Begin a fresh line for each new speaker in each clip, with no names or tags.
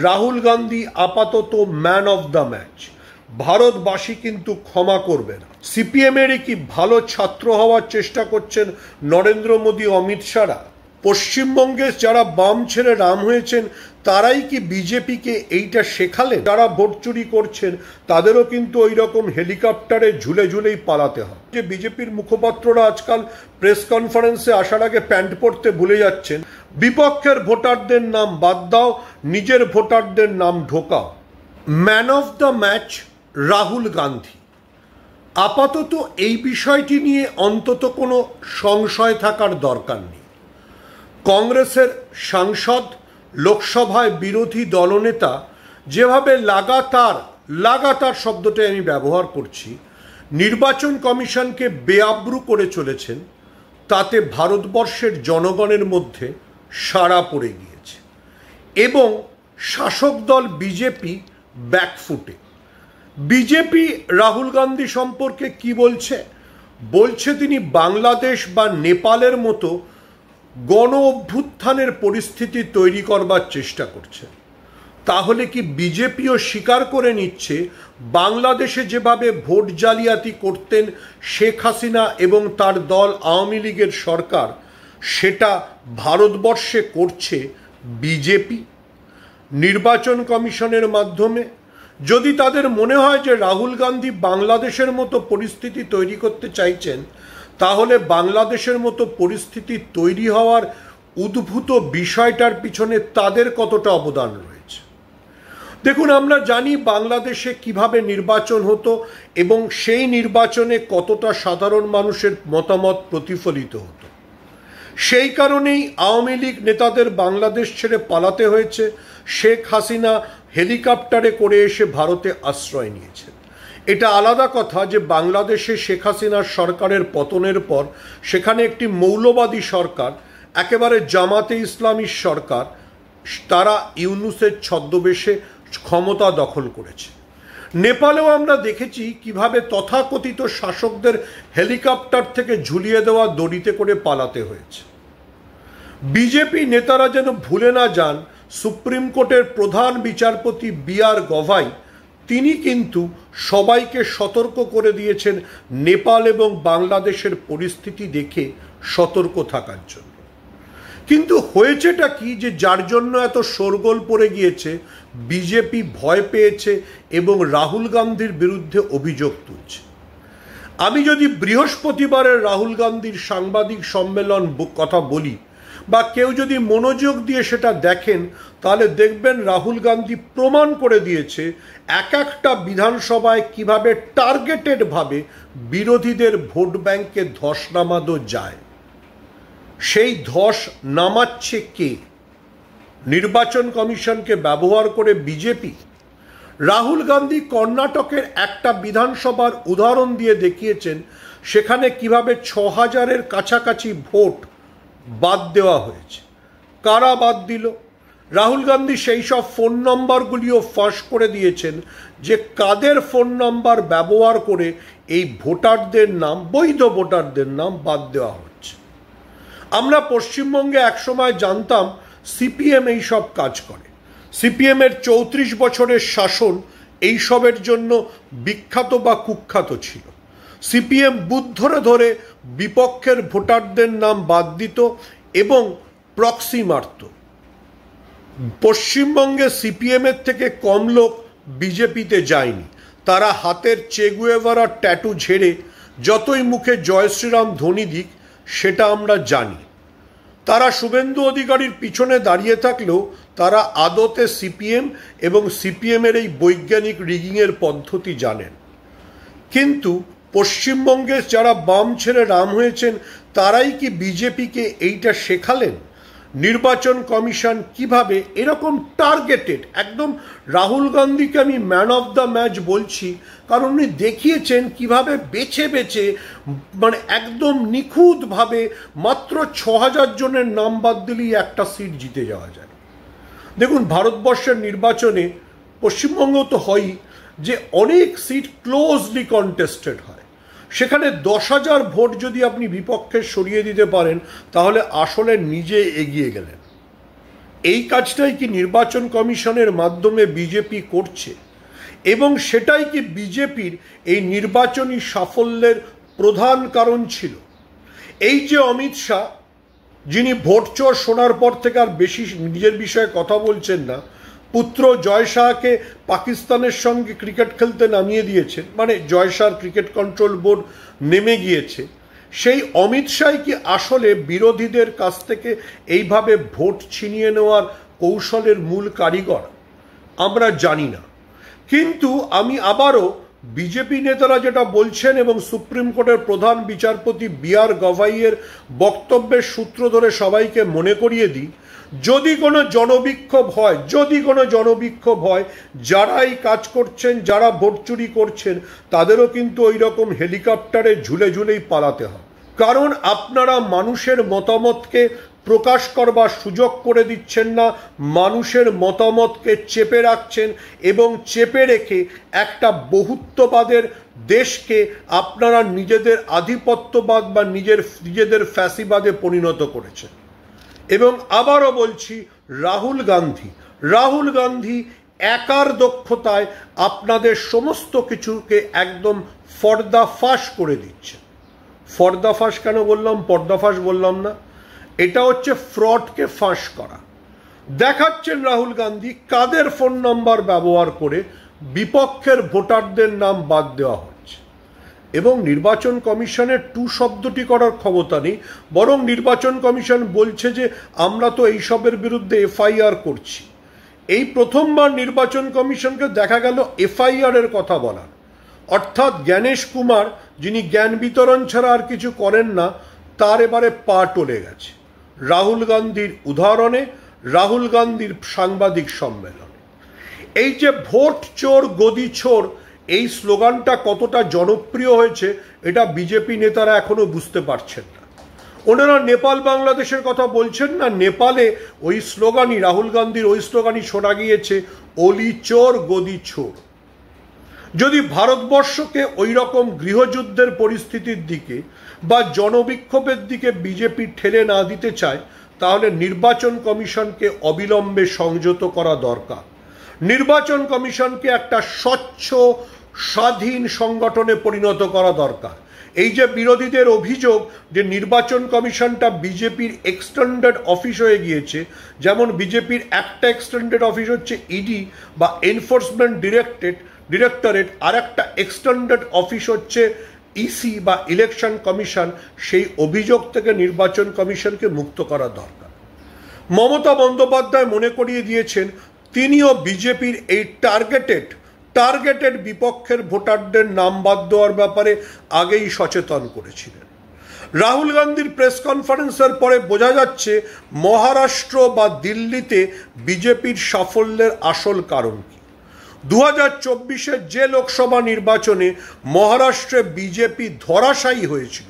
রাহুল গান্ধী আপাতত man of the match. ভারতবাসী কিন্তু ক্ষমা করবে না। সিপিএমেরই কি ভালো ছাত্র হওয়ার চেষ্টা করছেন নরেন্দ্র মোদী, অমিত শাহরা? পশ্চিমবঙ্গে যারা বাম ছেড়ে রাম হয়েছেন তারাই কি বিজেপিকে এইটা শেখালেন? যারা ভোট চুরি করছেন তাদেরও কিন্তু ওই রকম হেলিকপ্টারে ঝুলে ঝুলেই পালাতে হয়। যে বিজেপির মুখপাত্ররা আজকাল প্রেস কনফারেন্সে আসার আগে প্যান্ট পরতে ভুলে যাচ্ছেন। বিপক্ষের ভোটারদের নাম বাদ দাও, নিজের ভোটারদের নাম ঢোকাও। Man of the match Rahul Gandhi. আপাতত এই বিষয়টি নিয়ে অন্তত কোনো সংশয় থাকার দরকার নেই। কংগ্রেসের সাংসদ, লোকসভায় বিরোধী দলনেতা যেভাবে লাগাতার শব্দটাই আমি ব্যবহার করছি, নির্বাচন কমিশনকে বেআব্রু করে চলেছেন, তাতে ভারতবর্ষের জনগণের মধ্যে সাড়া পড়ে গিয়েছে এবং শাসক দল বিজেপি ব্যাকফুটে। বিজেপি রাহুল গান্ধী সম্পর্কে কি বলছে তিনি বাংলাদেশ বা নেপালের মতো গণ অভ্যুত্থানের পরিস্থিতি তৈরি করবার চেষ্টা করছে। তাহলে কি বিজেপিও স্বীকার করে নিচ্ছে বাংলাদেশে যেভাবে ভোট জালিয়াতি করতেন শেখ হাসিনা এবং তার দল আওয়ামী লীগের সরকার, সেটা ভারতবর্ষে করছে বিজেপি নির্বাচন কমিশনের মাধ্যমে? যদি তাদের মনে হয় যে রাহুল গান্ধী বাংলাদেশের মতো পরিস্থিতি তৈরি করতে চাইছেন, তাহলে বাংলাদেশের মতো পরিস্থিতি তৈরি হওয়ার উদ্ভূত বিষয়টার পিছনে তাদের কতটা অবদান রয়েছে। দেখুন, আমরা জানি বাংলাদেশে কিভাবে নির্বাচন হতো এবং সেই নির্বাচনে কতটা সাধারণ মানুষের মতামত প্রতিফলিত হতো। সেই কারণেই আওয়ামী লীগ নেতাদের বাংলাদেশ ছেড়ে পালাতে হয়েছে। শেখ হাসিনা হেলিকপ্টারে করে এসে ভারতে আশ্রয় নিয়েছেন। এটা আলাদা কথা যে বাংলাদেশে শেখ হাসিনার সরকারের পতনের পর সেখানে একটি মৌলবাদী সরকার, একেবারে জামাতে ইসলামীর সরকার, তারা ইউনূসের ছদ্মবেশে ক্ষমতা দখল করেছে। নেপালেও আমরা দেখেছি কিভাবে তথাকথিত শাসকদের হেলিকপ্টার থেকে ঝুলিয়ে দেওয়া দড়িতে করে পালাতে হয়েছে। বিজেপি নেতারা যেন ভুলে না যান, সুপ্রিম কোর্টের প্রধান বিচারপতি বি.আর. গভাই তিনি কিন্তু সবাইকে সতর্ক করে দিয়েছেন নেপাল এবং বাংলাদেশের পরিস্থিতি দেখে সতর্ক থাকার জন্য। কিন্তু হয়েছেটা কি যে যার জন্য এত শোরগোল পড়ে গিয়েছে, বিজেপি ভয় পেয়েছে এবং রাহুল গান্ধীর বিরুদ্ধে অভিযোগ তুলছে। আমি যদি বৃহস্পতিবারের রাহুল গান্ধীর সাংবাদিক সম্মেলন কথা বলি বা কেউ যদি মনোযোগ দিয়ে সেটা দেখেন, তাহলে দেখবেন রাহুল গান্ধী প্রমাণ করে দিয়েছে এক একটা বিধানসভায় কিভাবে টার্গেটেডভাবে বিরোধীদের ভোট ব্যাংকে ধস নামানো যায়। সেই ধস নামাচ্ছে কে? নির্বাচন কমিশনকে ব্যবহার করে বিজেপি। রাহুল গান্ধী কর্ণাটকের একটা বিধানসভার উদাহরণ দিয়ে দেখিয়েছেন সেখানে কিভাবে ৬,০০০-এর কাছাকাছি ভোট বাদ দেওয়া হয়েছে। কারা বাদ দিল? রাহুল গান্ধী সেই সব ফোন নম্বরগুলিও ফাঁস করে দিয়েছেন যে কাদের ফোন নম্বর ব্যবহার করে এই ভোটারদের নাম, বৈধ ভোটারদের নাম বাদ দেওয়া হচ্ছে। আমরা পশ্চিমবঙ্গে একসময় জানতাম সিপিএম এই সব কাজ করে। সিপিএমের ৩৪ বছরের শাসন এইসবের জন্য বিখ্যাত বা কুখ্যাত ছিল। সিপিএম বুথ ধরে ধরে বিপক্ষের ভোটারদের নাম বাদ দিত এবং প্রক্সি মারত। পশ্চিমবঙ্গে সিপিএমের থেকে কম লোক বিজেপিতে যায়নি। তারা হাতের চে গুয়েভারার ট্যাটু ঝেড়ে যতই মুখে জয় শ্রীরাম ধ্বনি দিক সেটা আমরা জানি। তারা শুভেন্দু অধিকারীর পিছনে দাঁড়িয়ে থাকলেও তারা আদতে সিপিএম এবং সিপিএমের এই বৈজ্ঞানিক রিগিংয়ের পদ্ধতি জানেন। কিন্তু পশ্চিমবঙ্গে যারা বাম ছেড়ে রাম হয়েছেন তারাই কি বিজেপিকে এইটা শেখালেন? নির্বাচন কমিশন কিভাবে এরকম টার্গেটেড, একদম রাহুল গান্ধীকে আমি ম্যান অফ দ্য ম্যাচ বলছি কারণ উনি দেখিয়েছেন কিভাবে বেছে বেছে, মানে একদম নিখুঁতভাবে মাত্র ৬,০০০ জনের নাম বাদ দিলেই একটা সিট জিতে যাওয়া যায়। দেখুন, ভারতবর্ষের নির্বাচনে পশ্চিমবঙ্গ তো হয়ই, যে অনেক সিট ক্লোজলি কন্টেস্টেড হয়। সেখানে ১০,০০০ ভোট যদি আপনি বিপক্ষে সরিয়ে দিতে পারেন তাহলে আসলে নিজে এগিয়ে গেলেন। এই কাজটাই কি নির্বাচন কমিশনের মাধ্যমে বিজেপি করছে? এবং সেটাই কি বিজেপির এই নির্বাচনী সাফল্যের প্রধান কারণ ছিল? এই যে অমিত শাহ, যিনি ভোট চোর শোনার পর থেকে আর বেশি নিজের বিষয়ে কথা বলছেন না, পুত্র জয় শাহকে পাকিস্তানের সঙ্গে ক্রিকেট খেলতে নামিয়ে দিয়েছেন, মানে জয় শাহর ক্রিকেট কন্ট্রোল বোর্ড নেমে গিয়েছে, সেই অমিত শাহ কি আসলে বিরোধীদের কাছ থেকে এইভাবে ভোট ছিনিয়ে নেওয়ার কৌশলের মূল কারিগর? আমরা জানি না। কিন্তু আমি আবারও বিজেপি নেতারা যেটা বলছেন এবং সুপ্রিম কোর্টের প্রধান বিচারপতি বি.আর. গভাইয়ের বক্তব্যের সূত্র ধরে সবাইকে মনে করিয়ে দিই, যদি কোনো জনবিক্ষোভ হয়, যারা এই কাজ করছেন, যারা ভোট চুরি করছেন, তাদেরও কিন্তু ওই রকম হেলিকপ্টারে ঝুলে ঝুলেই পালাতে হয়। কারণ আপনারা মানুষের মতামতকে প্রকাশ করবার সুযোগ করে দিচ্ছেন না, মানুষের মতামতকে চেপে রাখছেন এবং চেপে রেখে একটা বহুত্ববাদের দেশকে আপনারা নিজেদের আধিপত্যবাদ বা নিজেদের ফ্যাসিবাদে পরিণত করেছেন। এবং আবারও বলছি, রাহুল গান্ধী একার দক্ষতায় আপনাদের সমস্ত কিছুকে একদম পর্দাফাশ করে দিচ্ছে। পর্দাফাশ কেন বললাম, পর্দাফাশ বললাম না, এটা হচ্ছে ফ্রডকে ফাঁস করা। দেখাচ্ছেন রাহুল গান্ধী কাদের ফোন নাম্বার ব্যবহার করে বিপক্ষের ভোটারদের নাম বাদ দেওয়া হচ্ছে। এবং নির্বাচন কমিশনের টু শব্দটি করার ক্ষমতা নেই, বরং নির্বাচন কমিশন বলছে যে আমরা তো এইসবের বিরুদ্ধে এফআইআর করছি। এই প্রথমবার নির্বাচন কমিশনকে দেখা গেল এফআইআর এর কথা বলার। অর্থাৎ জ্ঞানেশ কুমার, যিনি জ্ঞান বিতরণ ছাড়া আর কিছু করেন না, তার এবারে পা টলে গেছে রাহুল গান্ধীর উদাহরণে, রাহুল গান্ধীর সাংবাদিক সম্মেলনে। এই যে ভোট চোর গদি চোর, এই স্লোগানটা কতটা জনপ্রিয় হয়েছে এটা বিজেপি নেতারা এখনো বুঝতে পারছেন না। ওনারা নেপাল বাংলাদেশের কথা বলছেন না, নেপালে ওই স্লোগানই, রাহুল গান্ধীর ওই স্লোগানই শোনা গিয়েছে, অলি চোর গদি চোর। যদি ভারতবর্ষকে ওই রকম গৃহযুদ্ধের পরিস্থিতির দিকে বা জনবিক্ষোভের দিকে বিজেপি ঠেলে না দিতে চায়, তাহলে নির্বাচন কমিশনকে অবিলম্বে সংযত করা দরকার। নির্বাচন কমিশনকে একটা স্বচ্ছ স্বাধীন সংগঠনে পরিণত করা দরকার। এই যে বিরোধীদের অভিযোগ যে নির্বাচন কমিশনটা বিজেপির এক্সটেন্ডেড অফিস হয়ে গিয়েছে, যেমন বিজেপির একটা এক্সটেন্ডেড অফিস হচ্ছে ইডি বা এনফোর্সমেন্ট ডিরেক্টরেট, আর একটা এক্সটেন্ডেড অফিস হচ্ছে ইসি বা ইলেকশন কমিশন, সেই অভিযোগ থেকে নির্বাচন কমিশনকে মুক্ত করা দরকার। মমতা বন্দ্যোপাধ্যায় মনে করিয়ে দিয়েছেন তিনিও বিজেপির এই টার্গেটেড বিপক্ষের ভোটারদের নাম বাদ দেওয়ার ব্যাপারে আগেই সচেতন করেছিলেন। রাহুল গান্ধীর প্রেস কনফারেন্সের পরে বোঝা যাচ্ছে মহারাষ্ট্র বা দিল্লিতে বিজেপির সাফল্যের আসল কারণ কি। 2024-এর যে লোকসভা নির্বাচনে মহারাষ্ট্রে বিজেপি ধরাশায়ী হয়েছিল,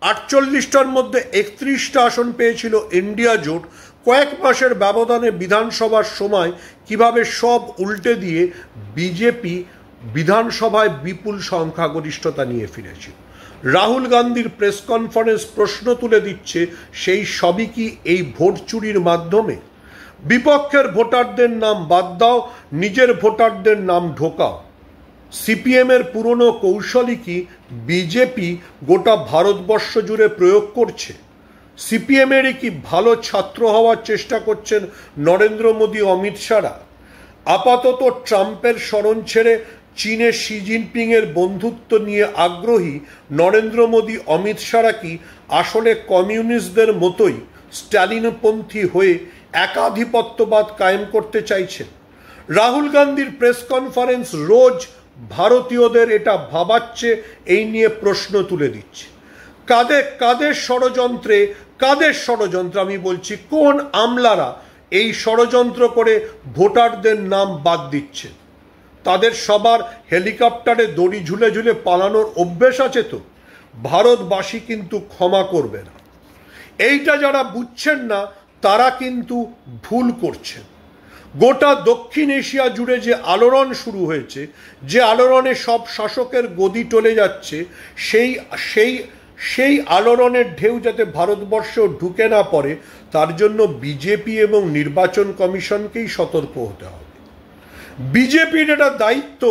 48টার মধ্যে 31টা আসন পেয়েছিল ইন্ডিয়া জোট। কয়েক মাসের ব্যবধানে বিধানসভার সময় কিভাবে সব উল্টে দিয়ে বিজেপি বিধানসভায় বিপুল সংখ্যাগরিষ্ঠতা নিয়ে ফিরেছিল। রাহুল গান্ধীর প্রেস কনফারেন্স প্রশ্ন তুলে দিচ্ছে সেই সবই কি এই ভোট চুরির মাধ্যমে? বিপক্ষের ভোটারদের নাম বাদ দাও, নিজের ভোটারদের নাম ঢোকাও। সিপিএমের পুরনো কৌশলই কি বিজেপি গোটা ভারতবর্ষ জুড়ে প্রয়োগ করছে? সিপিএমেরই কি ভালো ছাত্র হওয়ার চেষ্টা করছেন নরেন্দ্র মোদী, অমিত শাহরা? আপাতত ট্রাম্পের শরণ ছেড়ে চীনে শি জিনপিংয়ের বন্ধুত্ব নিয়ে আগ্রহী নরেন্দ্র মোদী, অমিত শাহরা কি আসলে কমিউনিস্টদের মতোই স্ট্যালিনপন্থী হয়ে একাধিপত্যবাদ কায়েম করতে চাইছেন? রাহুল গান্ধীর প্রেস কনফারেন্স রোজ ভারতীয়দের এটা ভাবাচ্ছে, এই নিয়ে প্রশ্ন তুলে দিচ্ছে। কাদের ষড়যন্ত্রে আমি বলছি, কোন আমলারা এই ষড়যন্ত্র করে ভোটারদের নাম বাদ দিচ্ছে? তাদের সবার হেলিকপ্টারে দড়ি ঝুলে ঝুলে পালানোর অভ্যেস আছে তো? ভারতবাসী কিন্তু ক্ষমা করবে না। এইটা যারা বুঝছেন না তারা কিন্তু ভুল করছেন। গোটা দক্ষিণ এশিয়া জুড়ে যে আলোড়ন শুরু হয়েছে, যে আলোড়নে সব শাসকের গদি টলে যাচ্ছে, সেই আলোড়নের ঢেউ যাতে ভারতবর্ষেও ঢুকে না পড়ে তার জন্য বিজেপি এবং নির্বাচন কমিশনকেই সতর্ক হতে হবে। বিজেপির এটা দায়িত্ব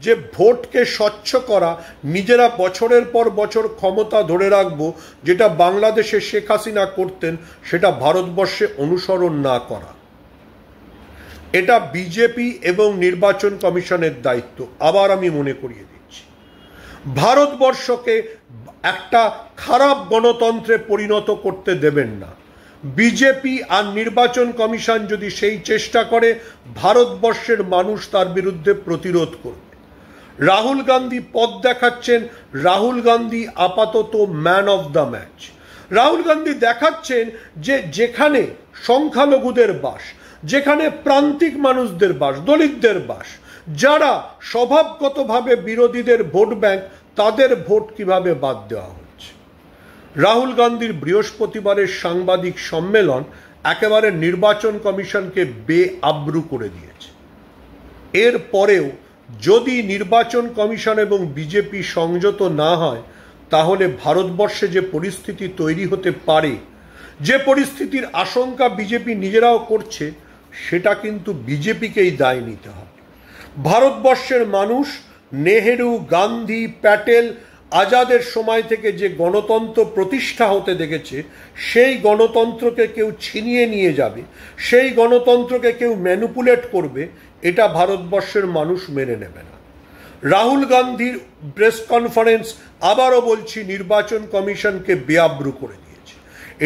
যে ভোটকে স্বচ্ছ করা, নিজেরা বছরের পর বছর ক্ষমতা ধরে রাখবো, যেটা বাংলাদেশে শেখ হাসিনা করতেন সেটা ভারতবর্ষে অনুসরণ না করা। এটা বিজেপি এবং নির্বাচন কমিশনের দায়িত্ব। আবার আমি মনে করিয়ে দিচ্ছি, ভারতবর্ষকে একটা খারাপ গণতন্ত্রে পরিণত করতে দেবেন না। বিজেপি আর নির্বাচন কমিশন যদি সেই চেষ্টা করে, ভারতবর্ষের মানুষ তার বিরুদ্ধে প্রতিরোধ করবে। রাহুল গান্ধী পথ দেখাচ্ছেন, রাহুল গান্ধী আপাতত man of the match. Rahul Gandhi দেখাচ্ছেন যে যেখানে সংখ্যালঘুদের বাস, যেখানে প্রান্তিক মানুষদের বাস, দলিতদের বাস, যারা স্বভাবগতভাবে বিরোধীদের ভোট ব্যাংক, তাদের ভোট কিভাবে বাদ দেওয়া হচ্ছে। রাহুল গান্ধীর বৃহস্পতিবারের সাংবাদিক সম্মেলন একেবারে নির্বাচন কমিশনকে বেআব্রু করে দিয়েছে। এর পরেও যদি নির্বাচন কমিশন এবং বিজেপি সংযত না হয়, তাহলে ভারতবর্ষে যে পরিস্থিতি তৈরি হতে পারে, যে পরিস্থিতির আশঙ্কা বিজেপি নিজেরাও করছে, সেটা কিন্তু বিজেপিকেই দায় নিতে হবে। ভারতবর্ষের মানুষ নেহেরু, গান্ধী, প্যাটেল, আজাদের সময় থেকে যে গণতন্ত্র প্রতিষ্ঠা হতে দেখেছে, সেই গণতন্ত্রকে কেউ ছিনিয়ে নিয়ে যাবে, সেই গণতন্ত্রকে কেউ ম্যানিপুলেট করবে, এটা ভারতবর্ষের মানুষ মেনে নেবে না। রাহুল গান্ধীর প্রেস কনফারেন্স, আবারও বলছি, নির্বাচন কমিশনকে বেআব্রু করে দিয়েছে।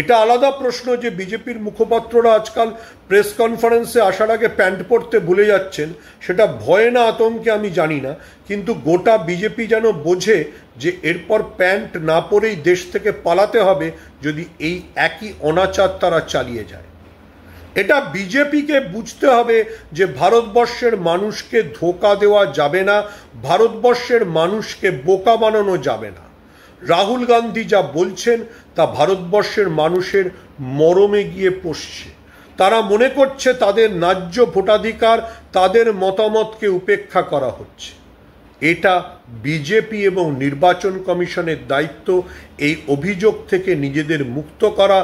এটা আলাদা প্রশ্ন যে বিজেপির মুখপাত্ররা আজকাল প্রেস কনফারেন্সে আসার আগে প্যান্ট পরতে ভুলে যাচ্ছেন, সেটা ভয়ে না আতঙ্কে আমি জানি না, কিন্তু গোটা বিজেপি যেন বোঝে যে এরপর প্যান্ট না পরেই দেশ থেকে পালাতে হবে যদি এই একই অনাচার তারা চালিয়ে যায়। এটা বিজেপিকে বুঝতে হবে যে ভারতবর্ষের মানুষকে ধোঁকা দেওয়া যাবে না, ভারতবর্ষের মানুষকে বোকা বানানো যাবে না। রাহুল গান্ধী যা বলছেন তা ভারতবর্ষের মানুষের মরমে গিয়ে পড়ছে। তারা মনে করছে তাদের ন্যায্য ভোটাধিকার, তাদের মতামতকে উপেক্ষা করা হচ্ছে। এটা বিজেপি এবং নির্বাচন কমিশনের দায়িত্ব এই অভিযোগ থেকে নিজেদের মুক্ত করা,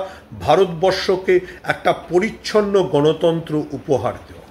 ভারতবর্ষকে একটা পরিচ্ছন্ন গণতন্ত্র উপহার দেওয়া।